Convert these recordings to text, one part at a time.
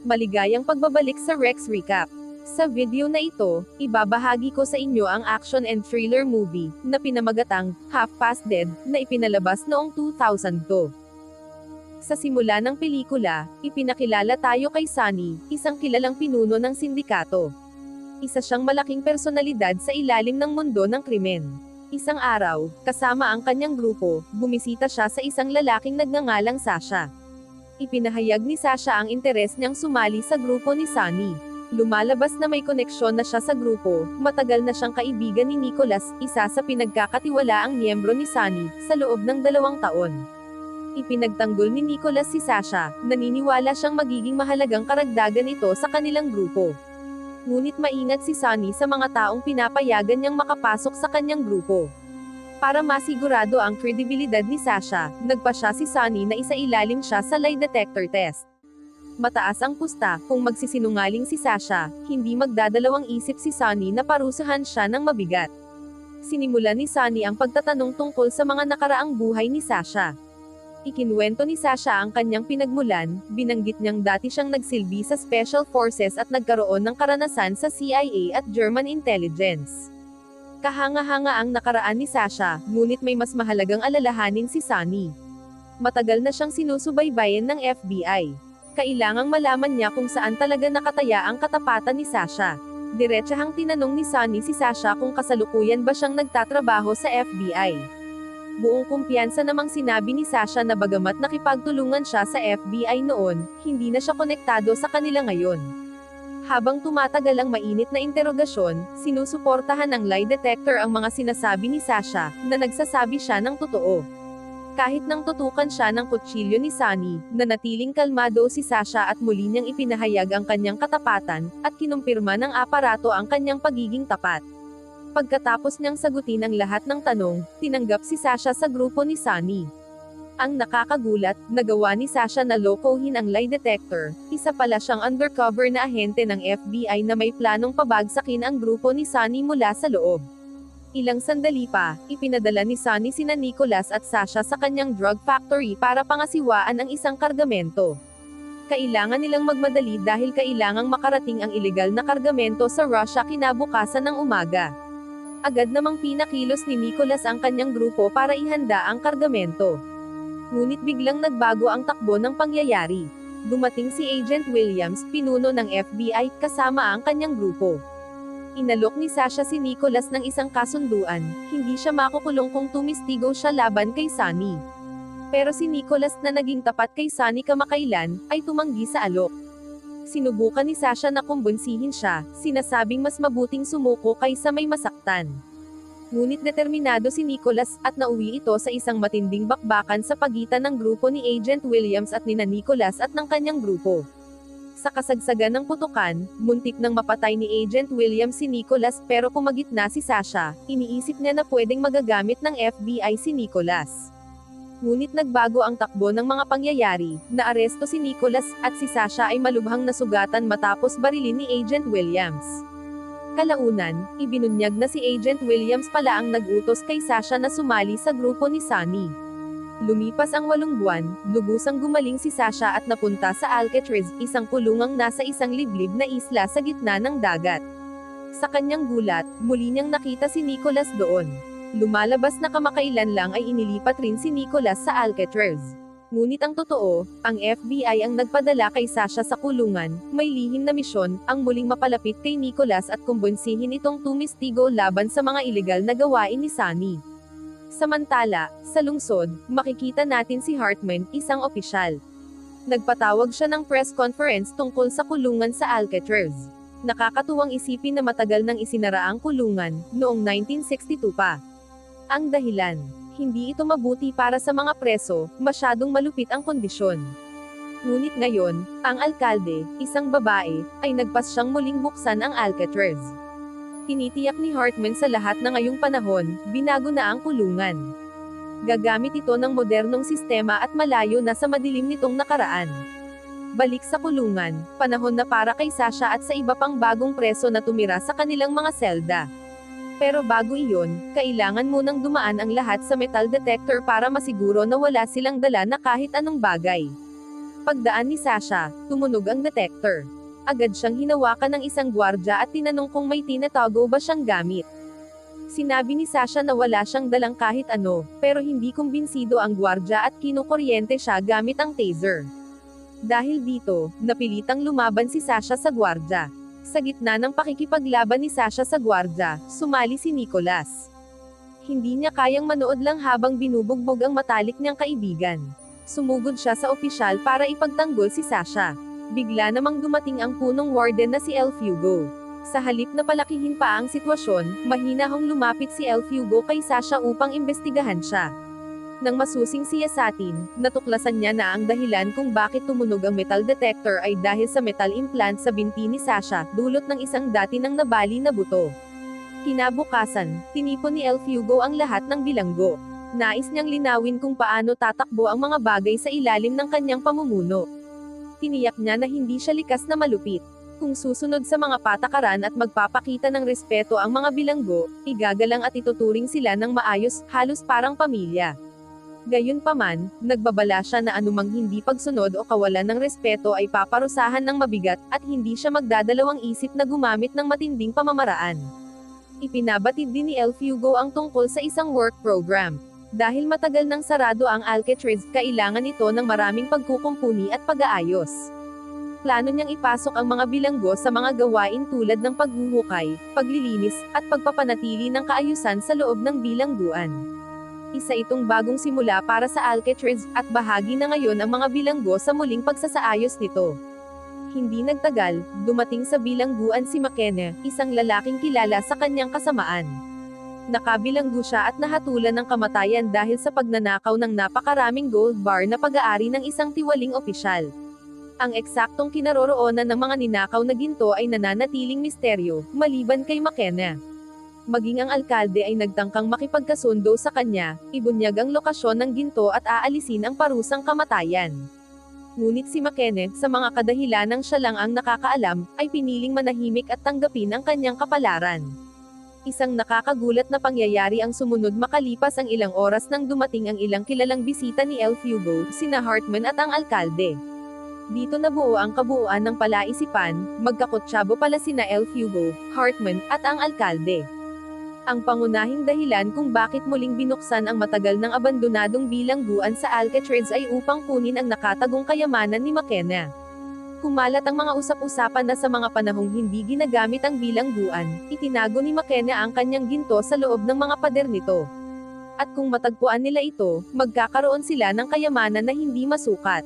Maligayang pagbabalik sa Rex Recap. Sa video na ito, ibabahagi ko sa inyo ang action and thriller movie na pinamagatang Half Past Dead na ipinalabas noong 2002. Sa simula ng pelikula, ipinakilala tayo kay Sonny, isang kilalang pinuno ng sindikato. Isa siyang malaking personalidad sa ilalim ng mundo ng krimen. Isang araw, kasama ang kanyang grupo, bumisita siya sa isang lalaking nagngangalang Sasha. Ipinahayag ni Sasha ang interes niyang sumali sa grupo ni Sonny. Lumalabas na may koneksyon na siya sa grupo, matagal na siyang kaibigan ni Nicholas, isa sa pinagkakatiwalaang miyembro ni Sonny, sa loob ng 2 taon. Ipinagtanggol ni Nicholas si Sasha, naniniwala siyang magiging mahalagang karagdagan ito sa kanilang grupo. Ngunit maingat si Sonny sa mga taong pinapayagan niyang makapasok sa kanyang grupo. Para masigurado ang kredibilidad ni Sasha, nagpasya si Sonny na isailalim siya sa lie detector test. Mataas ang pusta, kung magsisinungaling si Sasha, hindi magdadalawang isip si Sonny na parusahan siya ng mabigat. Sinimulan ni Sonny ang pagtatanong tungkol sa mga nakaraang buhay ni Sasha. Ikinuwento ni Sasha ang kanyang pinagmulan, binanggit niyang dati siyang nagsilbi sa Special Forces at nagkaroon ng karanasan sa CIA at German intelligence. Kahanga-hanga ang nakaraan ni Sasha, ngunit may mas mahalagang alalahanin si Sonny. Matagal na siyang sinusubaybayan ng FBI. Kailangang malaman niya kung saan talaga nakataya ang katapatan ni Sasha. Diretsahang tinanong ni Sonny si Sasha kung kasalukuyan ba siyang nagtatrabaho sa FBI. Buong kumpiyansa namang sinabi ni Sasha na bagamat nakipagtulungan siya sa FBI noon, hindi na siya konektado sa kanila ngayon. Habang tumatagal ang mainit na interogasyon, sinusuportahan ng lie detector ang mga sinasabi ni Sasha, na nagsasabi siya ng totoo. Kahit nang tutukan siya ng kutsilyo ni Sonny, nanatiling kalmado si Sasha at muli niyang ipinahayag ang kanyang katapatan, at kinumpirma ng aparato ang kanyang pagiging tapat. Pagkatapos niyang sagutin ang lahat ng tanong, tinanggap si Sasha sa grupo ni Sonny. Ang nakakagulat, nagawa ni Sasha na lokohin ang lie detector, isa pala siyang undercover na ahente ng FBI na may planong pabagsakin ang grupo ni Sonny mula sa loob. Ilang sandali pa, ipinadala ni Sonny sina Nicholas at Sasha sa kanyang drug factory para pangasiwaan ang isang kargamento. Kailangan nilang magmadali dahil kailangang makarating ang ilegal na kargamento sa Russia kinabukasan ng umaga. Agad namang pinakilos ni Nicholas ang kanyang grupo para ihanda ang kargamento. Ngunit biglang nagbago ang takbo ng pangyayari. Dumating si Agent Williams, pinuno ng FBI, kasama ang kanyang grupo. Inalok ni Sasha si Nicholas ng isang kasunduan, hindi siya makukulong kung tumistigo siya laban kay Sonny. Pero si Nicholas na naging tapat kay Sonny kamakailan, ay tumanggi sa alok. Sinubukan ni Sasha na kumbunsihin siya, sinasabing mas mabuting sumuko kaysa may masaktan. Ngunit determinado si Nicholas, at nauwi ito sa isang matinding bakbakan sa pagitan ng grupo ni Agent Williams at nina Nicholas at ng kanyang grupo. Sa kasagsagan ng putukan, muntik nang mapatay ni Agent Williams si Nicholas, pero kumagitna si Sasha, iniisip niya na pwedeng magagamit ng FBI si Nicholas. Ngunit nagbago ang takbo ng mga pangyayari, naaresto si Nicholas, at si Sasha ay malubhang nasugatan matapos barilin ni Agent Williams. Kalaunan, ibinunyag na si Agent Williams pala ang nag-utos kay Sasha na sumali sa grupo ni Sonny. Lumipas ang 8 buwan, lubusang gumaling si Sasha at napunta sa Alcatraz, isang kulungang nasa isang liblib na isla sa gitna ng dagat. Sa kanyang gulat, muli niyang nakita si Nicholas doon. Lumalabas na kamakailan lang ay inilipat rin si Nicholas sa Alcatraz. Ngunit ang totoo, ang FBI ang nagpadala kay Sasha sa kulungan, may lihim na misyon, ang muling mapalapit kay Nicholas at kumbunsihin itong tumistigo laban sa mga ilegal na gawain ni Sonny. Samantala, sa lungsod, makikita natin si Hartman, isang opisyal. Nagpatawag siya ng press conference tungkol sa kulungan sa Alcatraz. Nakakatuwang isipin na matagal nang isinara ang kulungan, noong 1962 pa. Ang dahilan, hindi ito mabuti para sa mga preso, masyadong malupit ang kondisyon. Ngunit ngayon, ang alkalde, isang babae, ay nagpasyang muling buksan ang Alcatraz. Tinitiyak ni Hartman sa lahat na ngayong panahon, binago na ang kulungan. Gagamit ito ng modernong sistema at malayo na sa madilim nitong nakaraan. Balik sa kulungan, panahon na para kay Sasha at sa iba pang bagong preso na tumira sa kanilang mga selda. Pero bago iyon, kailangan munang dumaan ang lahat sa metal detector para masiguro na wala silang dala na kahit anong bagay. Pagdaan ni Sasha, tumunog ang detector. Agad siyang hinawakan ng isang gwardya at tinanong kung may tinatago ba siyang gamit. Sinabi ni Sasha na wala siyang dalang kahit ano, pero hindi kumbinsido ang gwardya at kinukuryente siya gamit ang taser. Dahil dito, napilitang lumaban si Sasha sa gwardya. Sa gitna ng pakikipaglaban ni Sasha sa gwardya, sumali si Nicholas. Hindi niya kayang manood lang habang binubugbog ang matalik niyang kaibigan. Sumugod siya sa opisyal para ipagtanggol si Sasha. Bigla namang dumating ang punong warden na si El Fugo. Sa halip na palakihin pa ang sitwasyon, mahinahong lumapit si El Fugo kay Sasha upang imbestigahan siya. Nang masusing siyasatin, natuklasan niya na ang dahilan kung bakit tumunog ang metal detector ay dahil sa metal implant sa binti ni Sasha, dulot ng isang dati nang nabali na buto. Kinabukasan, tinipon ni El Fugo ang lahat ng bilanggo. Nais niyang linawin kung paano tatakbo ang mga bagay sa ilalim ng kanyang pamumuno. Tiniyak niya na hindi siya likas na malupit. Kung susunod sa mga patakaran at magpapakita ng respeto ang mga bilanggo, igagalang at ituturing sila ng maayos, halos parang pamilya. Gayunpaman, nagbabala siya na anumang hindi pagsunod o kawalan ng respeto ay paparusahan ng mabigat, at hindi siya magdadalawang isip na gumamit ng matinding pamamaraan. Ipinabatid din ni El Fugo ang tungkol sa isang work program. Dahil matagal nang sarado ang Alcatraz, kailangan ito ng maraming pagkukumpuni at pag-aayos. Plano niyang ipasok ang mga bilanggo sa mga gawain tulad ng paghuhukay, paglilinis, at pagpapanatili ng kaayusan sa loob ng bilangguan. Isa itong bagong simula para sa Alcatraz, at bahagi na ngayon ang mga bilanggo sa muling pagsasaayos nito. Hindi nagtagal, dumating sa bilangguan si McKenna, isang lalaking kilala sa kanyang kasamaan. Nakabilanggo siya at nahatulan ng kamatayan dahil sa pagnanakaw ng napakaraming gold bar na pag-aari ng isang tiwaling opisyal. Ang eksaktong kinaroroonan ng mga ninakaw na ginto ay nananatiling misteryo, maliban kay McKenna. Maging ang alkalde ay nagtangkang makipagkasundo sa kanya, ibunyag ang lokasyon ng ginto at aalisin ang parusang kamatayan. Ngunit si McKenna, sa mga kadahilanang siya lang ang nakakaalam, ay piniling manahimik at tanggapin ang kanyang kapalaran. Isang nakakagulat na pangyayari ang sumunod makalipas ang ilang oras nang dumating ang ilang kilalang bisita ni El Fugo, sina Hartman at ang alkalde. Dito nabuo ang kabuuan ng palaisipan, magkakutsabo pala sina El Fugo, Hartman, at ang alkalde. Ang pangunahing dahilan kung bakit muling binuksan ang matagal ng abandonadong bilangguan sa Alcatraz ay upang kunin ang nakatagong kayamanan ni McKenna. Kumalat ang mga usap-usapan na sa mga panahong hindi ginagamit ang bilangguan, itinago ni McKenna ang kanyang ginto sa loob ng mga pader nito. At kung matagpuan nila ito, magkakaroon sila ng kayamanan na hindi masukat.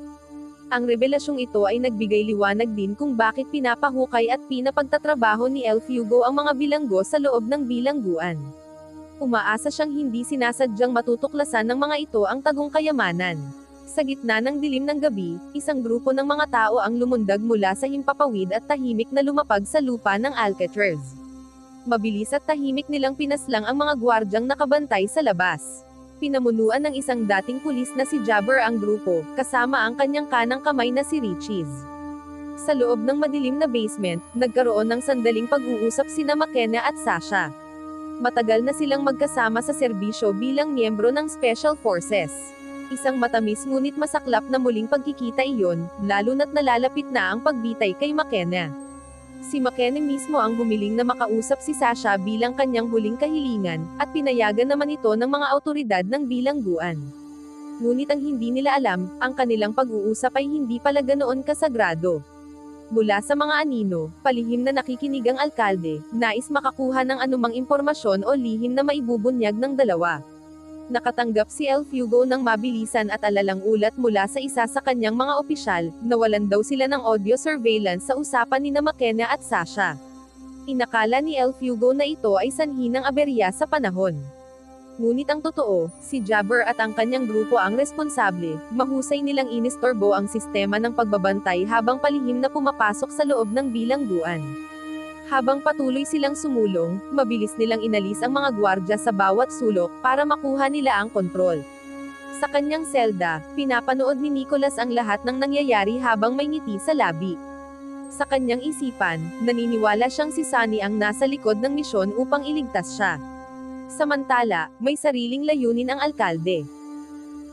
Ang revelasyong ito ay nagbigay liwanag din kung bakit pinapahukay at pinapagtatrabaho ni El Fugo ang mga bilanggo sa loob ng bilangguan. Umaasa siyang hindi sinasadyang matutuklasan ng mga ito ang tagong kayamanan. Sa gitna ng dilim ng gabi, isang grupo ng mga tao ang lumundag mula sa himpapawid at tahimik na lumapag sa lupa ng Alcatraz. Mabilis at tahimik nilang pinaslang ang mga gwardyang nakabantay sa labas. Pinamunuan ng isang dating pulis na si Jabber ang grupo, kasama ang kanyang kanang kamay na si Riches. Sa loob ng madilim na basement, nagkaroon ng sandaling pag-uusap sina McKenna at Sasha. Matagal na silang magkasama sa serbisyo bilang miyembro ng Special Forces. Isang matamis ngunit masaklap na muling pagkikita iyon, lalo na't nalalapit na ang pagbitay kay McKenna. Si McKenna mismo ang humiling na makausap si Sasha bilang kanyang huling kahilingan, at pinayagan naman ito ng mga awtoridad ng bilangguan. Ngunit ang hindi nila alam, ang kanilang pag-uusap ay hindi pala ganoon kasagrado. Mula sa mga anino, palihim na nakikinig ang alkalde, nais makakuha ng anumang impormasyon o lihim na maibubunyag ng dalawa. Nakatanggap si El Fugo ng mabilisan at alalang ulat mula sa isa sa kanyang mga opisyal, nawalan daw sila ng audio surveillance sa usapan ni McKenna at Sasha. Inakala ni El Fugo na ito ay sanhi ng aberya sa panahon. Ngunit ang totoo, si Jabber at ang kanyang grupo ang responsable, mahusay nilang inistorbo ang sistema ng pagbabantay habang palihim na pumapasok sa loob ng bilangguan. Habang patuloy silang sumulong, mabilis nilang inalis ang mga gwardya sa bawat sulok para makuha nila ang kontrol. Sa kanyang selda, pinapanood ni Nicholas ang lahat ng nangyayari habang may ngiti sa labi. Sa kanyang isipan, naniniwala siyang si Sunny ang nasa likod ng misyon upang iligtas siya. Samantala, may sariling layunin ang alkalde.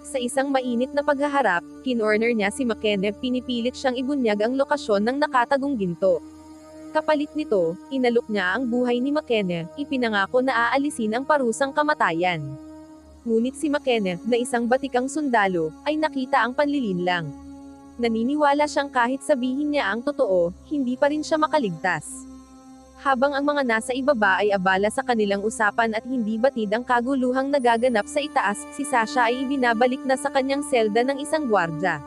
Sa isang mainit na paghaharap, kinorner niya si McKenna, pinipilit siyang ibunyag ang lokasyon ng nakatagong ginto. Kapalit nito, inalok niya ang buhay ni McKenna, ipinangako na aalisin ang parusang kamatayan. Ngunit si McKenna, na isang batikang sundalo, ay nakita ang panlilinlang. Naniniwala siyang kahit sabihin niya ang totoo, hindi pa rin siya makaligtas. Habang ang mga nasa ibaba ay abala sa kanilang usapan at hindi batid ang kaguluhang nagaganap sa itaas, si Sasha ay ibinabalik na sa kanyang selda ng isang gwardya.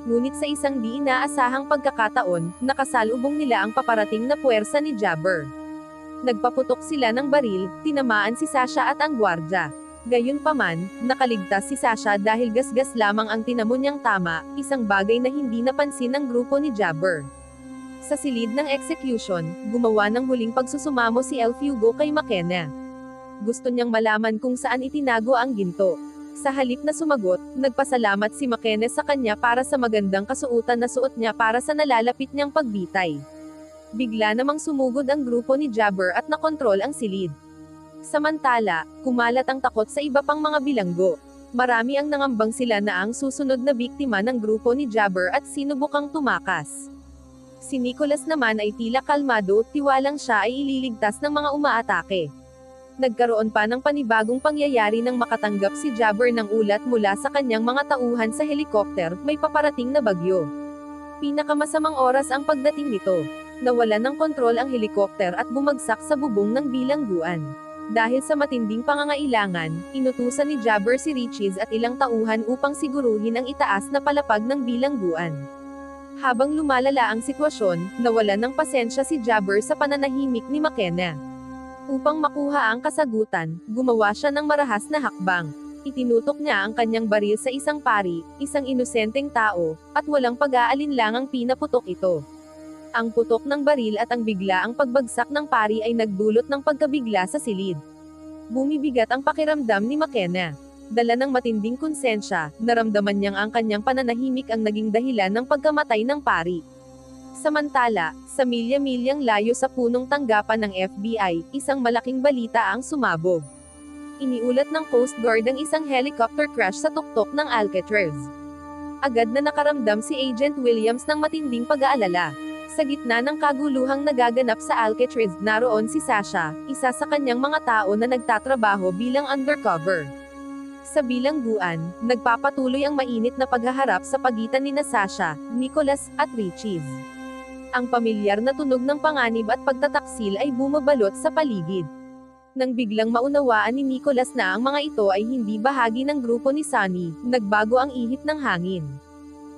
Ngunit sa isang di inaasahang pagkakataon, nakasalubong nila ang paparating na puwersa ni Jabber. Nagpaputok sila ng baril, tinamaan si Sasha at ang gwardya. Gayunpaman, nakaligtas si Sasha dahil gasgas lamang ang tinamo niyang tama, isang bagay na hindi napansin ng grupo ni Jabber. Sa silid ng execution, gumawa ng huling pagsusumamo si El Fuego kay McKenna. Gusto niyang malaman kung saan itinago ang ginto. Sa halip na sumagot, nagpasalamat si McKenna sa kanya para sa magandang kasuotan na suot niya para sa nalalapit niyang pagbitay. Bigla namang sumugod ang grupo ni Jabber at nakontrol ang silid. Samantala, kumalat ang takot sa iba pang mga bilanggo. Marami ang nangambang sila na ang susunod na biktima ng grupo ni Jabber at sinubukang tumakas. Si Nicholas naman ay tila kalmado, tiwalang siya ay ililigtas ng mga umaatake. Nagkaroon pa ng panibagong pangyayari nang makatanggap si Jabber ng ulat mula sa kanyang mga tauhan sa helikopter, may paparating na bagyo. Pinakamasamang oras ang pagdating nito. Nawalan ng kontrol ang helikopter at bumagsak sa bubong ng bilangguan. Dahil sa matinding pangangailangan, inutusan ni Jabber si Riches at ilang tauhan upang siguruhin ang itaas na palapag ng bilangguan. Habang lumalala ang sitwasyon, nawalan ng pasensya si Jabber sa pananahimik ni McKenna. Upang makuha ang kasagutan, gumawa siya ng marahas na hakbang. Itinutok niya ang kanyang baril sa isang pari, isang inosenteng tao, at walang pag-aalinlangang pinaputok ito. Ang putok ng baril at ang biglaang pagbagsak ng pari ay nagdulot ng pagkabigla sa silid. Bumibigat ang pakiramdam ni McKenna. Dala ng matinding konsensya, naramdaman niyang ang kanyang pananahimik ang naging dahilan ng pagkamatay ng pari. Samantala, sa milya-milyang layo sa punong tanggapan ng FBI, isang malaking balita ang sumabog. Iniulat ng Coast Guard ang isang helicopter crash sa tuktok ng Alcatraz. Agad na nakaramdam si Agent Williams ng matinding pag-aalala. Sa gitna ng kaguluhang nagaganap sa Alcatraz, naroon si Sasha, isa sa kanyang mga tao na nagtatrabaho bilang undercover. Sa bilangguan, nagpapatuloy ang mainit na paghaharap sa pagitan ni Sasha, Nicholas, at Riches. Ang pamilyar na tunog ng panganib at pagtataksil ay bumabalot sa paligid. Nang biglang maunawaan ni Nicholas na ang mga ito ay hindi bahagi ng grupo ni Sonny, nagbago ang ihip ng hangin.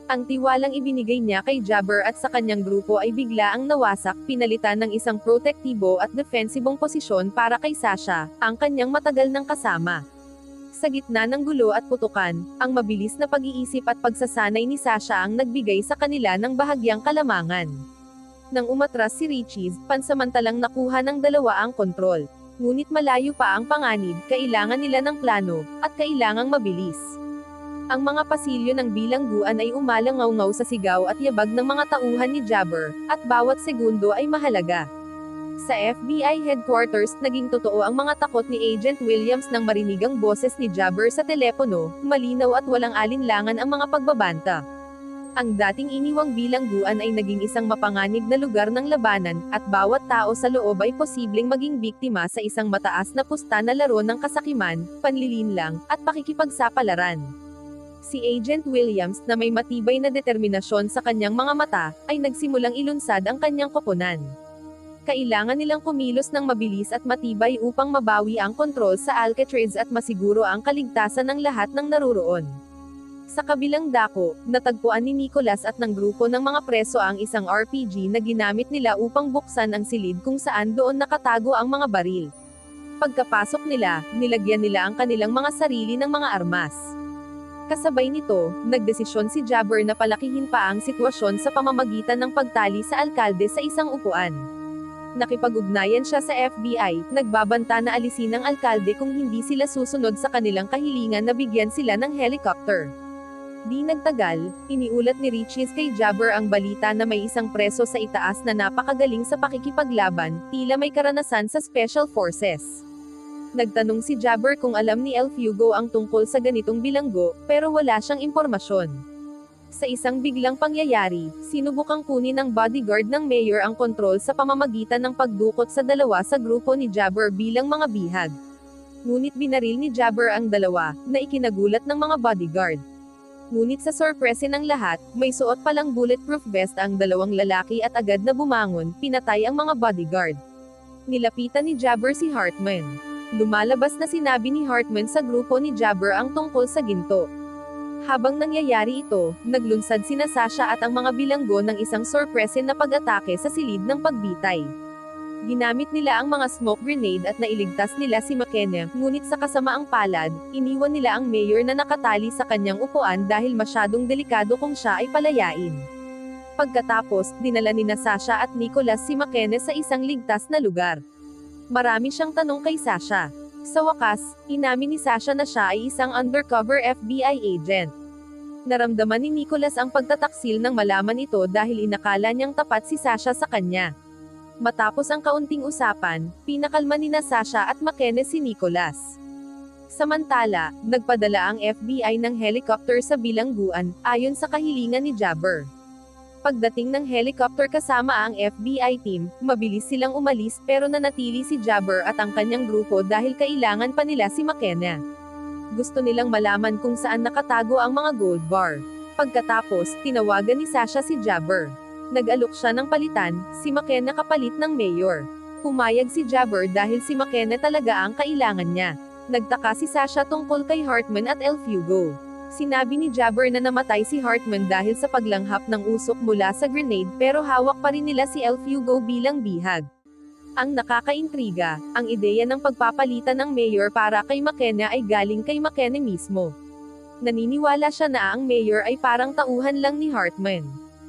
Ang tiwalang ibinigay niya kay Jabber at sa kanyang grupo ay bigla ang nawasak, pinalitan ng isang protektibo at defensibong posisyon para kay Sasha, ang kanyang matagal ng kasama. Sa gitna ng gulo at putukan, ang mabilis na pag-iisip at pagsasanay ni Sasha ang nagbigay sa kanila ng bahagyang kalamangan. Nang umatras si Riches, pansamantalang nakuha ng dalawa ang kontrol. Ngunit malayo pa ang panganib, kailangan nila ng plano, at kailangang mabilis. Ang mga pasilyo ng bilangguan ay umalangaw-ngaw sa sigaw at yabag ng mga tauhan ni Jabber, at bawat segundo ay mahalaga. Sa FBI headquarters, naging totoo ang mga takot ni Agent Williams nang marinig ang boses ni Jabber sa telepono, malinaw at walang alinlangan ang mga pagbabanta. Ang dating iniwang bilangguan ay naging isang mapanganib na lugar ng labanan, at bawat tao sa loob ay posibleng maging biktima sa isang mataas na pusta na laro ng kasakiman, panlilinlang, at pakikipagsapalaran. Si Agent Williams, na may matibay na determinasyon sa kanyang mga mata, ay nagsimulang ilunsad ang kanyang koponan. Kailangan nilang kumilos ng mabilis at matibay upang mabawi ang kontrol sa Alcatraz at masiguro ang kaligtasan ng lahat ng naruroon. Sa kabilang dako, natagpuan ni Nicholas at ng grupo ng mga preso ang isang RPG na ginamit nila upang buksan ang silid kung saan doon nakatago ang mga baril. Pagkapasok nila, nilagyan nila ang kanilang mga sarili ng mga armas. Kasabay nito, nagdesisyon si Jabber na palakihin pa ang sitwasyon sa pamamagitan ng pagtali sa alkalde sa isang upuan. Nakipag-ugnayan siya sa FBI, nagbabanta na alisin ng alkalde kung hindi sila susunod sa kanilang kahilingan na bigyan sila ng helicopter. Di nagtagal, iniulat ni Riches kay Jabber ang balita na may isang preso sa itaas na napakagaling sa pakikipaglaban, tila may karanasan sa Special Forces. Nagtanong si Jabber kung alam ni El Fugo ang tungkol sa ganitong bilanggo, pero wala siyang impormasyon. Sa isang biglang pangyayari, sinubukang kunin ng bodyguard ng mayor ang kontrol sa pamamagitan ng pagdukot sa dalawa sa grupo ni Jabber bilang mga bihag. Ngunit binaril ni Jabber ang dalawa, na ikinagulat ng mga bodyguard. Ngunit sa sorpresa ng lahat, may suot palang bulletproof vest ang dalawang lalaki at agad na bumangon, pinatay ang mga bodyguard. Nilapitan ni Jabber si Hartman. Lumalabas na sinabi ni Hartman sa grupo ni Jabber ang tungkol sa ginto. Habang nangyayari ito, naglunsad sina Sasha at ang mga bilanggo ng isang sorpresa na pag-atake sa silid ng pagbitay. Ginamit nila ang mga smoke grenade at nailigtas nila si McKenna, ngunit sa kasamaang palad, iniwan nila ang mayor na nakatali sa kanyang upuan dahil masyadong delikado kung siya ay palayain. Pagkatapos, dinala nina Sasha at Nicholas si McKenna sa isang ligtas na lugar. Marami siyang tanong kay Sasha. Sa wakas, inamin ni Sasha na siya ay isang undercover FBI agent. Naramdaman ni Nicholas ang pagtataksil nang malaman ito dahil inakala niyang tapat si Sasha sa kanya. Matapos ang kaunting usapan, pinakalma nina Sasha at McKenna si Nicholas. Samantala, nagpadala ang FBI ng helicopter sa bilangguan, ayon sa kahilingan ni Jabber. Pagdating ng helicopter kasama ang FBI team, mabilis silang umalis pero nanatili si Jabber at ang kanyang grupo dahil kailangan pa nila si McKenna. Gusto nilang malaman kung saan nakatago ang mga gold bar. Pagkatapos, tinawagan ni Sasha si Jabber. Nag-alok siya ng palitan, si McKenna kapalit ng mayor. Pumayag si Jabber dahil si McKenna talaga ang kailangan niya. Nagtaka si Sasha tungkol kay Hartman at El Fugo. Sinabi ni Jabber na namatay si Hartman dahil sa paglanghap ng usok mula sa grenade pero hawak pa rin nila si El Fugo bilang bihag. Ang nakakaintriga, ang ideya ng pagpapalitan ng mayor para kay McKenna ay galing kay McKenna mismo. Naniniwala siya na ang mayor ay parang tauhan lang ni Hartman.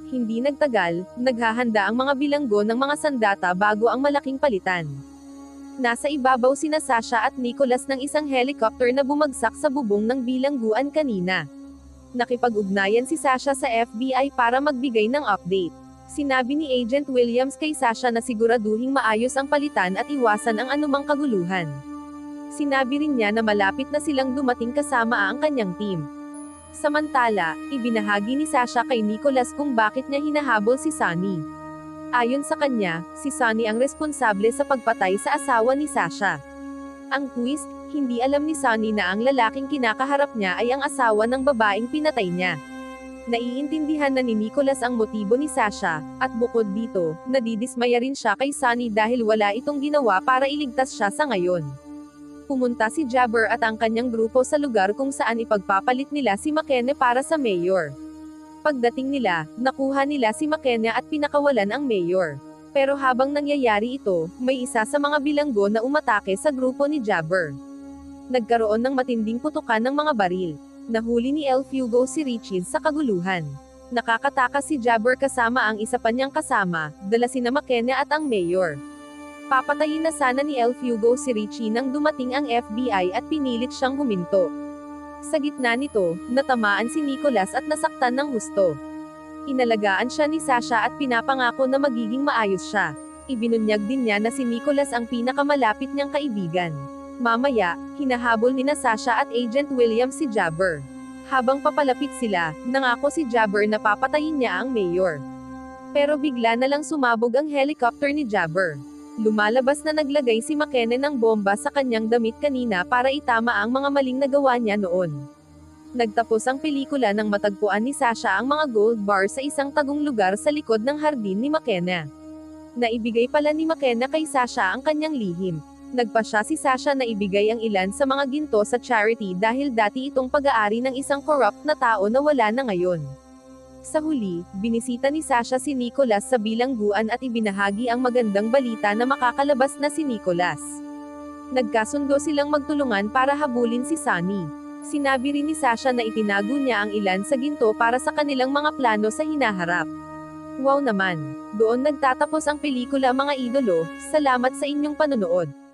Hindi nagtagal, naghahanda ang mga bilanggo ng mga sandata bago ang malaking palitan. Nasa ibabaw sina Sasha at Nicholas ng isang helicopter na bumagsak sa bubong ng bilangguan kanina. Nakipag-ugnayan si Sasha sa FBI para magbigay ng update. Sinabi ni Agent Williams kay Sasha na siguraduhing maayos ang palitan at iwasan ang anumang kaguluhan. Sinabi rin niya na malapit na silang dumating kasama ang kanyang team. Samantala, ibinahagi ni Sasha kay Nicholas kung bakit niya hinahabol si Sonny. Ayon sa kanya, si Sonny ang responsable sa pagpatay sa asawa ni Sasha. Ang twist, hindi alam ni Sonny na ang lalaking kinakaharap niya ay ang asawa ng babaeng pinatay niya. Naiintindihan na ni Nicholas ang motibo ni Sasha, at bukod dito, nadidismaya rin siya kay Sonny dahil wala itong ginawa para iligtas siya sa ngayon. Pumunta si Jabber at ang kanyang grupo sa lugar kung saan ipagpapalit nila si McKenna para sa mayor. Pagdating nila, nakuha nila si McKenna at pinakawalan ang mayor. Pero habang nangyayari ito, may isa sa mga bilanggo na umatake sa grupo ni Jabber. Nagkaroon ng matinding putukan ng mga baril. Nahuli ni El Fugo si Richie sa kaguluhan. Nakakatakas si Jabber kasama ang isa pa niyang kasama, dala sina McKenna at ang mayor. Papatayin na sana ni El Fugo si Richie nang dumating ang FBI at pinilit siyang huminto. Sa gitna nito, natamaan si Nicholas at nasaktan ng husto. Inalagaan siya ni Sasha at pinapangako na magiging maayos siya. Ibinunyag din niya na si Nicholas ang pinakamalapit niyang kaibigan. Mamaya, hinahabol nina Sasha at Agent Williams si Jabber. Habang papalapit sila, nangako si Jabber na papatayin niya ang mayor. Pero bigla na lang sumabog ang helicopter ni Jabber. Lumalabas na naglagay si McKenna ng bomba sa kanyang damit kanina para itama ang mga maling nagawa niya noon. Nagtapos ang pelikula nang matagpuan ni Sasha ang mga gold bar sa isang tagong lugar sa likod ng hardin ni McKenna. Naibigay pala ni McKenna kay Sasha ang kanyang lihim. Nagpasya si Sasha na ibigay ang ilan sa mga ginto sa charity dahil dati itong pag-aari ng isang corrupt na tao na wala na ngayon. Sa huli, binisita ni Sasha si Nicholas sa bilangguan at ibinahagi ang magandang balita na makakalabas na si Nicholas. Nagkasundo silang magtulungan para habulin si Sonny. Sinabi rin ni Sasha na itinago niya ang ilan sa ginto para sa kanilang mga plano sa hinaharap. Wow naman! Doon nagtatapos ang pelikula mga idolo, salamat sa inyong panonood.